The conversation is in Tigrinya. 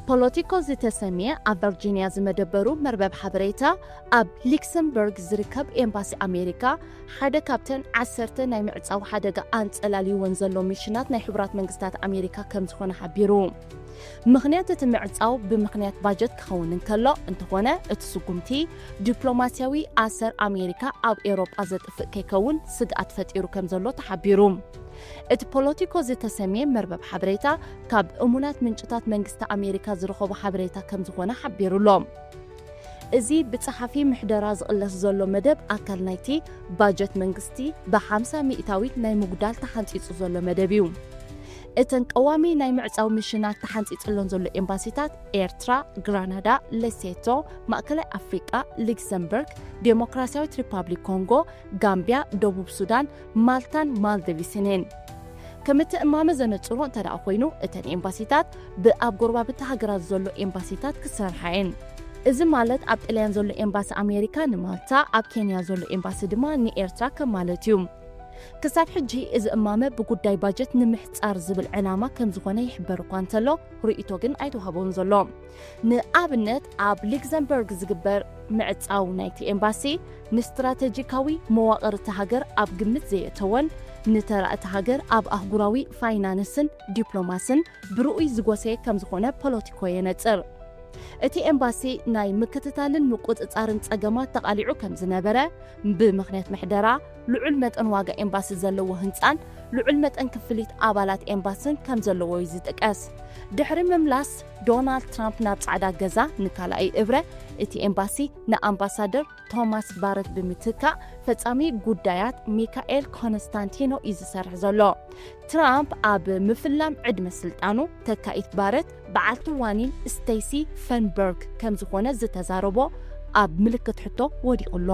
ፖለቲኮ ዝተሰሚየ ኣብ ቨርጂኒያ ዝመደበሩ መርበብ ሓበሬታ ኣብ ሉክሰምበርግ ዝርከብ ኤምባሲ ኣሜሪካ ሓደ ካብተን 10 ናይ ምዕጻው ሓደጋ ኣንጸላልይወን ዘሎ ሚሽናት ናይ ሕቡራት መንግስታት ኣሜሪካ ከም ዝኾነ ሓቢሩ ምኽንያት እቲ ምዕጻው ብምኽንያት ባጀት ክኸውን እንከሎ እንተኾነ እቲ ስጉምቲ ዲፕሎማስያዊ ኣሰር ኣሜሪካ ኣብ ኤውሮጳ ዘጥፍእ ከይከውን ስግኣት ፈጢሩ ከም ዘሎ ተሓቢሩ እቲ ፖለቲኮ ዝተሰሚየ መርበብ ሓበሬታ ካብ እሙናት ምንጭታት መንግስቲ ኣሜሪካ ዝረኸቡ ሓበሬታ ከም ዝኾነ ሓቢሩሎም እዚ ብጸሓፊ ምሕደራ ዝቕለስ ዘሎ መደብ ኣካል ናይቲ ባጀት መንግስቲ ብ50 ሚእታዊት ናይ ምጉዳል ተሓንጺጹ ዘሎ መደብ እዩ እተን ቀዋሚ ናይ ምዕጻው ሚሽናት ተሓንጺጽሎን ዘሎ ኤምባሲታት ኤርትራ፣ ግራናዳ፣ ሌሴቶ፣ ማእከላይ ኣፍሪቃ፣ ሉክሰምበርግ፣ ዴሞክራሲያዊት ሪፐብሊክ ኮንጎ፣ ጋምቢያ፣ ደቡብ ሱዳን፣ ማልታን ማልዲቭስን እየን ከም እትእማመ ዘነጽሮ እንተደኣ ኮይኑ እተን ኤምባሲታት ብኣብ ጎረባብቲ ሃገራት ዘሎ ኤምባሲታት ክሰርሓ እየን እዚ ማለት ኣብ ጣልያን ዘሎ ኤምባሲ ኣሜሪካ ንማልታ ኣብ ኬንያ ዘሎ ኤምባሲ ድማ ንኤርትራ ከም ማለት እዩ ክሳብ ሕጂ እዚ እማመ ብጉዳይ ባጀት ንምሕጻር ዝብል ዕላማ ከም ዝኾነ ይሕበር እኳ እንተሎ ርእይቶ ግን ኣይተዋህቦን ዘሎ ንኣብነት ኣብ ሉክሰምበርግ ዝግበር ምዕጻው ናይቲ ኤምባሲ ንስትራቴጂካዊ መዋቕር እቲ ሃገር ኣብ ግምት ዘየተወን ንተራእቲ ሃገር ኣብ ኣህጉራዊ ፋይናንስን ዲፕሎማስን ብርኡይ ዝጎሰየ ከም ዝኾነ ፖለቲኮ የነጽር እቲ ኤምባሲ ናይ ምክትታልን ምቁጽጻርን ጸገማት ተቓሊዑ ከም ዝነበረ ብምኽንያት ምሕደራ ልዑል መጠን ዋጋ ኤምባሲ ዘለዎ ህንጻን ልዑል መጠን ክፍሊት ኣባላት ኤምባሲን ከም ዘለዎ እዩ ዝጥቀስ ድሕሪ ምምላስ ዶናልድ ትራምፕ ናብ ጻዕዳ ገዛ ንካልኣይ እብረ እቲ ኤምባሲ ንኣምባሳደር ቶማስ ባረት ብምትካእ ፈጻሚ ጉዳያት ሚካኤል ኮንስታንቲኖ እዩ ዝሰርሕ ዘሎ ትራምፕ ኣብ ምፍላም ዕድመ ስልጣኑ ተካኢት ባረት በዓልቲ ዋኒን ስቴሲ ፈንበርግ ከም ዝኾነ ዝተዛረቦ ኣብ ምልክት ሕቶ ወዲቑሎ